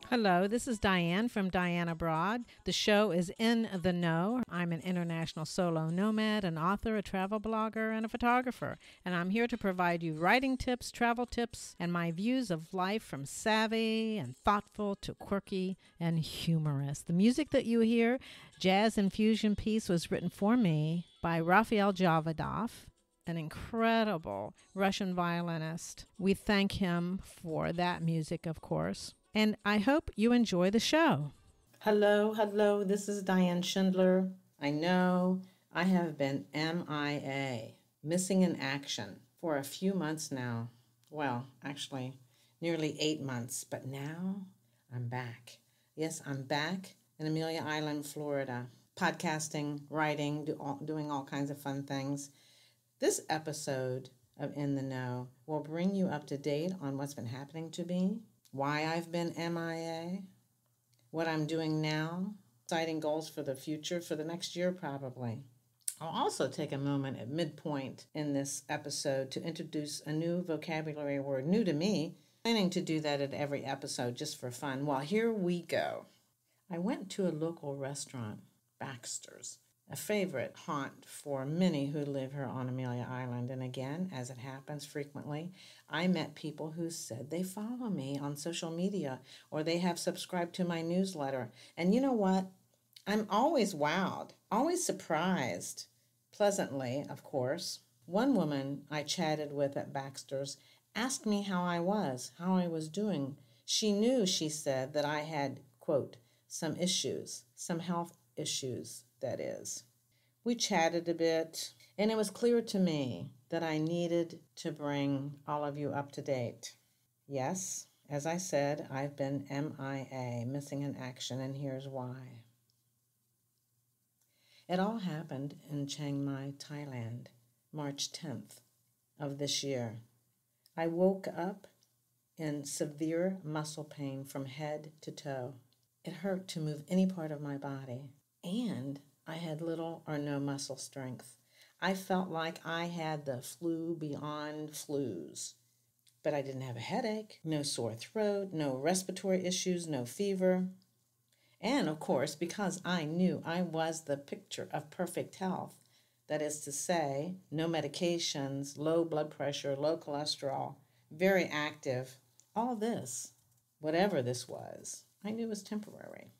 Hello, this is Diann from Diann Abroad. The show is In the Know. I'm an international solo nomad, an author, a travel blogger, and a photographer. And I'm here to provide you writing tips, travel tips, and my views of life from savvy and thoughtful to quirky and humorous. The music that you hear, Jazz Infusion piece, was written for me by Rafael Javidov, an incredible Russian violinist. We thank him for that music, of course. And I hope you enjoy the show. Hello, this is Diann Schindler. I know I have been MIA, missing in action, for a few months now. Well, actually, nearly 8 months, but now I'm back. Yes, I'm back in Amelia Island, Florida, podcasting, writing, doing all kinds of fun things. This episode of In the Know will bring you up to date on what's been happening to me, why I've been MIA, what I'm doing now, exciting goals for the future, for the next year probably. I'll also take a moment at midpoint in this episode to introduce a new vocabulary word, new to me, planning to do that at every episode just for fun. Well, here we go. I went to a local restaurant, Baxter's, a favorite haunt for many who live here on Amelia Island. And again, as it happens frequently, I met people who said they follow me on social media or they have subscribed to my newsletter. And you know what? I'm always wowed, always surprised, pleasantly, of course. One woman I chatted with at Baxter's asked me how I was doing. She knew, she said, that I had, quote, some issues, some health issues, that is. We chatted a bit, and it was clear to me that I needed to bring all of you up to date. Yes, as I said, I've been MIA, missing in action, and here's why. It all happened in Chiang Mai, Thailand, March 10th of this year. I woke up in severe muscle pain from head to toe. It hurt to move any part of my body, and I had little or no muscle strength. I felt like I had the flu beyond flus. But I didn't have a headache, no sore throat, no respiratory issues, no fever. And of course, because I knew I was the picture of perfect health, that is to say, no medications, low blood pressure, low cholesterol, very active, all this, whatever this was, I knew was temporary.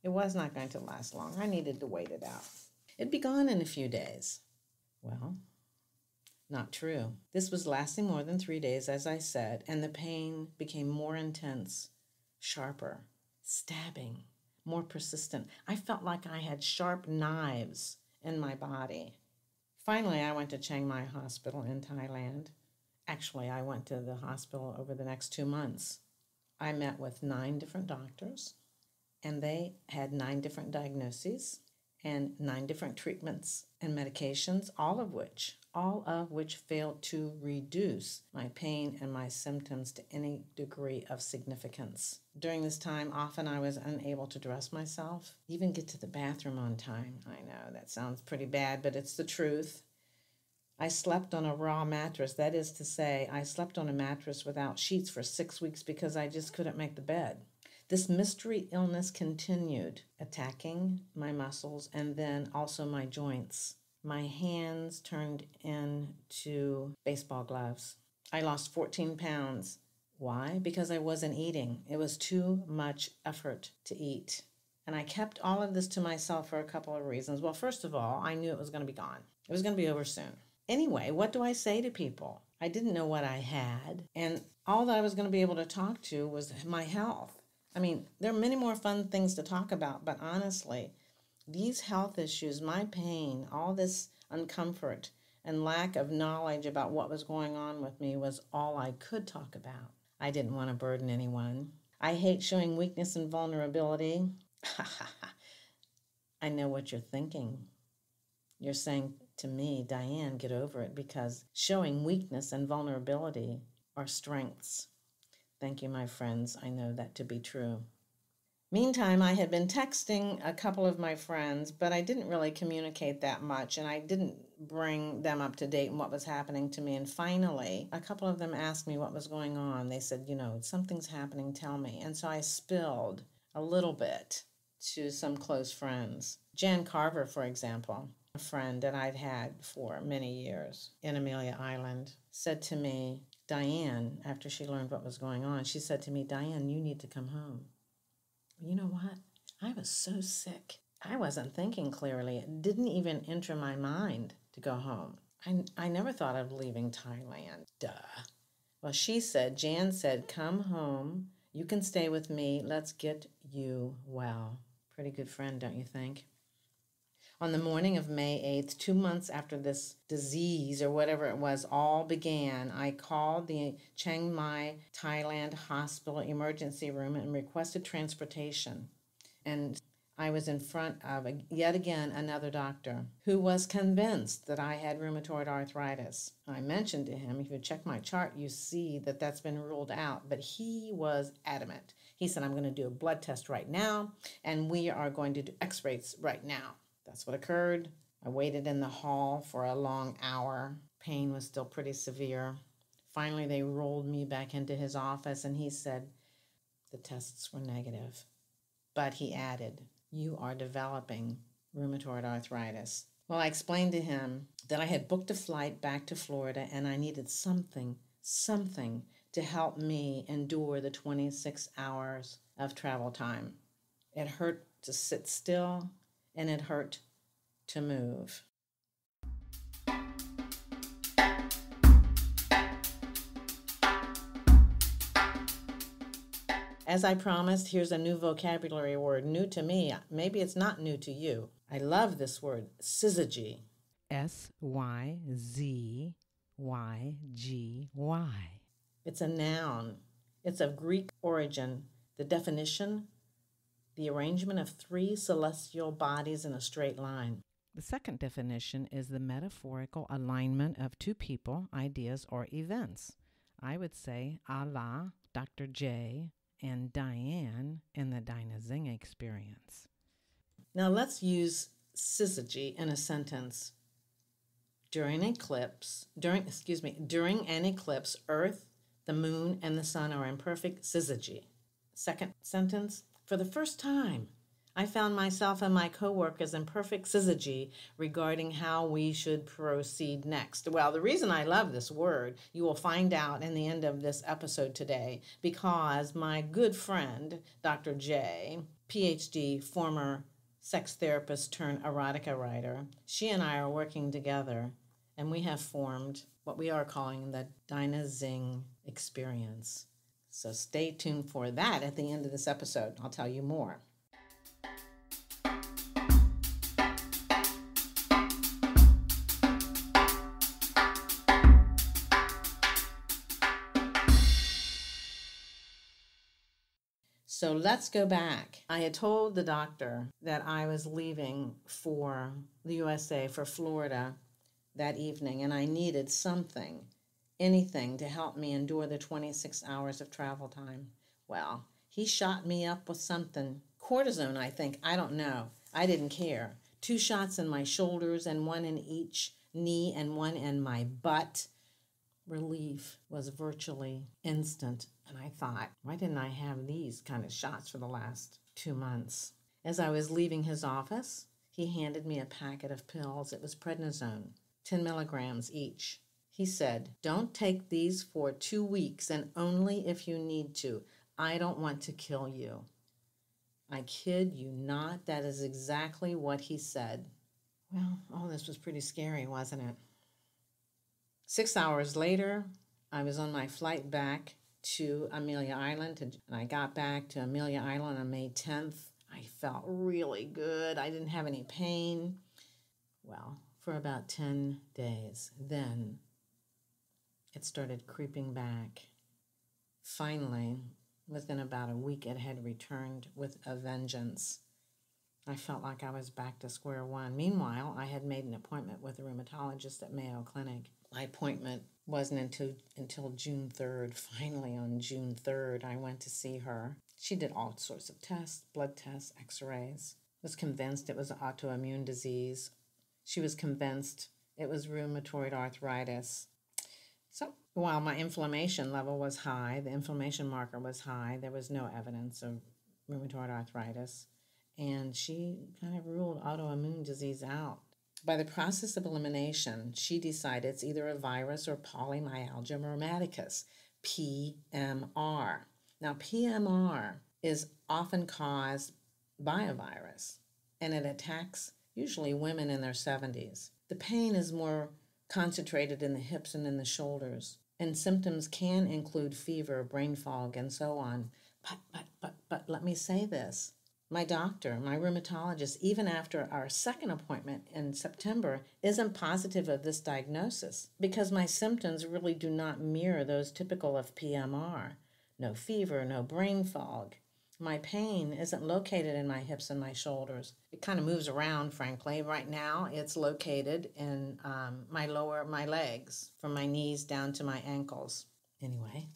It was not going to last long. I needed to wait it out. It'd be gone in a few days. Well, not true. This was lasting more than 3 days, as I said, and the pain became more intense, sharper, stabbing, more persistent. I felt like I had sharp knives in my body. Finally, I went to Chiang Mai Hospital in Thailand. Actually, I went to the hospital over the next 2 months. I met with 9 different doctors, and they had 9 different diagnoses and 9 different treatments and medications, all of which failed to reduce my pain and my symptoms to any degree of significance. During this time, often I was unable to dress myself, even get to the bathroom on time. I know that sounds pretty bad, but it's the truth. I slept on a raw mattress. That is to say, I slept on a mattress without sheets for 6 weeks because I just couldn't make the bed. This mystery illness continued, attacking my muscles and then also my joints. My hands turned into baseball gloves. I lost 14 pounds. Why? Because I wasn't eating. It was too much effort to eat. And I kept all of this to myself for a couple of reasons. Well, first of all, I knew it was going to be gone. It was going to be over soon. Anyway, what do I say to people? I didn't know what I had, and all that I was going to be able to talk to was my health. I mean, there are many more fun things to talk about, but honestly, these health issues, my pain, all this uncomfort and lack of knowledge about what was going on with me was all I could talk about. I didn't want to burden anyone. I hate showing weakness and vulnerability. I know what you're thinking. You're saying to me, Diann, get over it, because showing weakness and vulnerability are strengths. Thank you, my friends. I know that to be true. Meantime, I had been texting a couple of my friends, but I didn't really communicate that much, and I didn't bring them up to date on what was happening to me. And finally, a couple of them asked me what was going on. They said, something's happening, tell me. And so I spilled a little bit to some close friends. Jan Carver, for example, a friend that I'd had for many years in Amelia Island, said to me, Diann, after she learned what was going on, she said to me, Diann, you need to come home. You know what? I was so sick. I wasn't thinking clearly. It didn't even enter my mind to go home. I never thought of leaving Thailand. Duh. Well, Jan said, come home. You can stay with me. Let's get you well. Pretty good friend, don't you think? On the morning of May 8th, 2 months after this disease or whatever it was all began, I called the Chiang Mai, Thailand hospital emergency room and requested transportation. And I was in front of, yet again, another doctor who was convinced that I had rheumatoid arthritis. I mentioned to him, if you check my chart, you see that that's been ruled out. But he was adamant. He said, I'm going to do a blood test right now, and we are going to do x-rays right now. That's what occurred. I waited in the hall for a long hour. Pain was still pretty severe. Finally, they rolled me back into his office, and he said the tests were negative. But he added, you are developing rheumatoid arthritis. Well, I explained to him that I had booked a flight back to Florida, and I needed something to help me endure the 26 hours of travel time. It hurt to sit still, and it hurt to move. As I promised, here's a new vocabulary word, new to me. Maybe it's not new to you. I love this word, syzygy. Syzygy. It's a noun. It's of Greek origin. The definition, the arrangement of 3 celestial bodies in a straight line. The second definition is the metaphorical alignment of 2 people, ideas, or events. I would say a la Dr. J and Diann in the Di'Na Zing Experience. Now let's use syzygy in a sentence. During an eclipse, Earth, the moon, and the sun are in perfect syzygy. Second sentence, for the first time, I found myself and my coworkers in perfect syzygy regarding how we should proceed next. Well, the reason I love this word, you will find out in the end of this episode today, because my good friend, Dr. J, Ph.D., former sex therapist turned erotica writer, she and I are working together, and we have formed what we are calling the Di'Na Zing Experience. So stay tuned for that at the end of this episode. I'll tell you more. So let's go back. I had told the doctor that I was leaving for the USA, for Florida, that evening, and I needed something, anything to help me endure the 26 hours of travel time. Well, he shot me up with something. Cortisone, I think. I don't know. I didn't care. 2 shots in my shoulders and 1 in each knee and 1 in my butt. Relief was virtually instant, and I thought, why didn't I have these kind of shots for the last 2 months? As I was leaving his office, he handed me a packet of pills. It was prednisone, 10 milligrams each. He said, don't take these for 2 weeks and only if you need to. I don't want to kill you. I kid you not, that is exactly what he said. Well, all this was pretty scary, wasn't it? 6 hours later, I was on my flight back to Amelia Island, and I got back to Amelia Island on May 10th. I felt really good. I didn't have any pain. Well, for about 10 days. Then it started creeping back. Finally, within about a week, it had returned with a vengeance. I felt like I was back to square one. Meanwhile, I had made an appointment with a rheumatologist at Mayo Clinic. My appointment wasn't until June 3rd. Finally, on June 3rd, I went to see her. She did all sorts of tests, blood tests, x-rays. Was convinced it was an autoimmune disease. She was convinced it was rheumatoid arthritis. So while my inflammation level was high, the inflammation marker was high, there was no evidence of rheumatoid arthritis. And she kind of ruled autoimmune disease out. By the process of elimination, she decided it's either a virus or polymyalgia rheumaticus, PMR. Now, PMR is often caused by a virus, and it attacks usually women in their 70s. The pain is more concentrated in the hips and in the shoulders, and symptoms can include fever, brain fog, and so on. But let me say this. My doctor, my rheumatologist, even after our second appointment in September, isn't positive of this diagnosis because my symptoms really do not mirror those typical of PMR. No fever, no brain fog. My pain isn't located in my hips and my shoulders. It kind of moves around, frankly. Right now, it's located in my legs, from my knees down to my ankles. Anyway,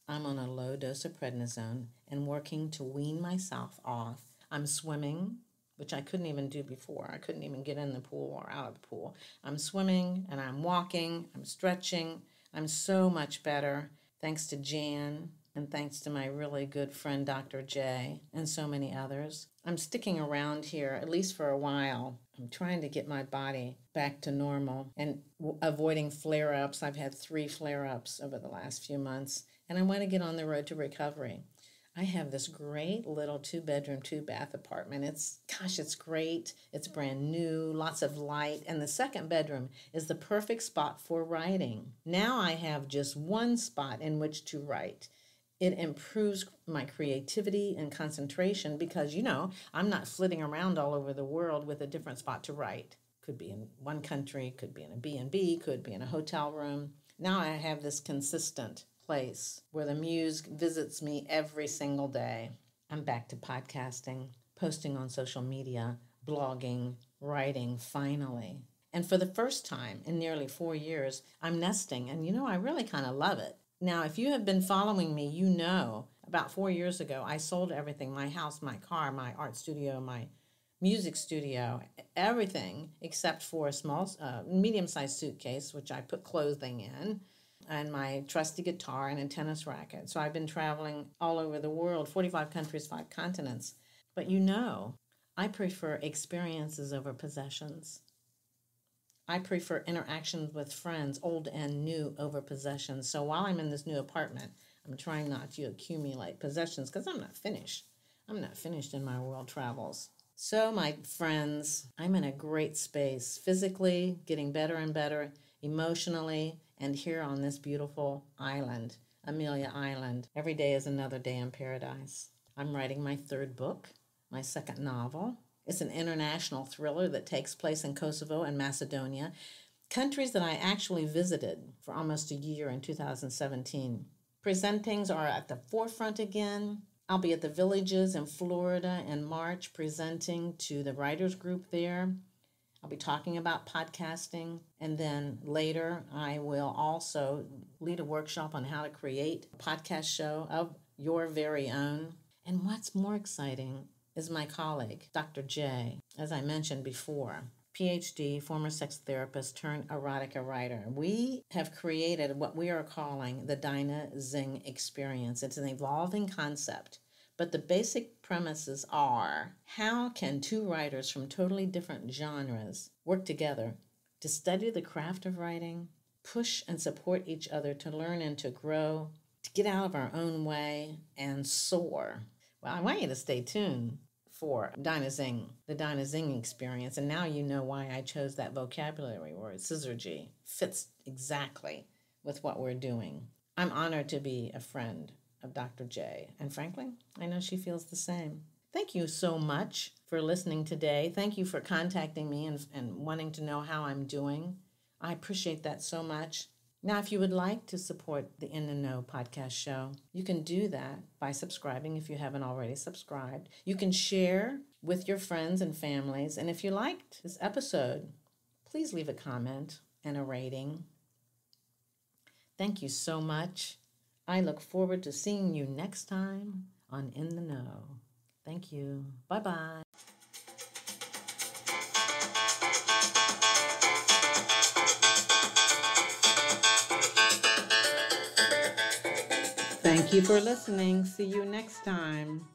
I'm on a low dose of prednisone and working to wean myself off. I'm swimming, which I couldn't even do before. I couldn't even get in the pool or out of the pool. I'm swimming and I'm walking, I'm stretching. I'm so much better, thanks to Jan and thanks to my really good friend, Dr. J, and so many others. I'm sticking around here, at least for a while. I'm trying to get my body back to normal and avoiding flare-ups. I've had 3 flare-ups over the last few months, and I want to get on the road to recovery. I have this great little 2-bedroom, 2-bath apartment. It's great. It's brand new, lots of light, and the second bedroom is the perfect spot for writing. Now I have just one spot in which to write. It improves my creativity and concentration because, I'm not flitting around all over the world with a different spot to write. Could be in one country, could be in a B&B, could be in a hotel room. Now I have this consistent place where the muse visits me every single day. I'm back to podcasting, posting on social media, blogging, writing, finally. And for the first time in nearly 4 years, I'm nesting, and I really kind of love it. Now, if you have been following me, about 4 years ago, I sold everything, my house, my car, my art studio, my music studio, everything except for a small, medium-sized suitcase, which I put clothing in, and my trusty guitar and a tennis racket. So I've been traveling all over the world, 45 countries, 5 continents. But I prefer experiences over possessions. I prefer interactions with friends, old and new, over possessions. So while I'm in this new apartment, I'm trying not to accumulate possessions because I'm not finished. I'm not finished in my world travels. So my friends, I'm in a great space, physically getting better and better, emotionally, and here on this beautiful island, Amelia Island. Every day is another day in paradise. I'm writing my 3rd book, my 2nd novel. It's an international thriller that takes place in Kosovo and Macedonia, countries that I actually visited for almost a year in 2017. Presentings are at the forefront again. I'll be at the Villages in Florida in March presenting to the writers group there. I'll be talking about podcasting, and then later I will also lead a workshop on how to create a podcast show of your very own. And what's more exciting is my colleague, Dr. J, as I mentioned before, Ph.D., former sex therapist turned erotica writer. We have created what we are calling the Di'Na Zing Experience. It's an evolving concept, but the basic premises are: how can 2 writers from totally different genres work together to study the craft of writing, push and support each other to learn and to grow, to get out of our own way and soar? Well, I want you to stay tuned for Di'Na Zing, the Di'Na Zing Experience. And now you know why I chose that vocabulary word. Syzygy fits exactly with what we're doing. I'm honored to be a friend of Dr. J. And frankly, I know she feels the same. Thank you so much for listening today. Thank you for contacting me and wanting to know how I'm doing. I appreciate that so much. Now, if you would like to support the In the Know podcast show, you can do that by subscribing if you haven't already subscribed. You can share with your friends and families. And if you liked this episode, please leave a comment and a rating. Thank you so much. I look forward to seeing you next time on In the Know. Thank you. Bye-bye. Thank you for listening. See you next time.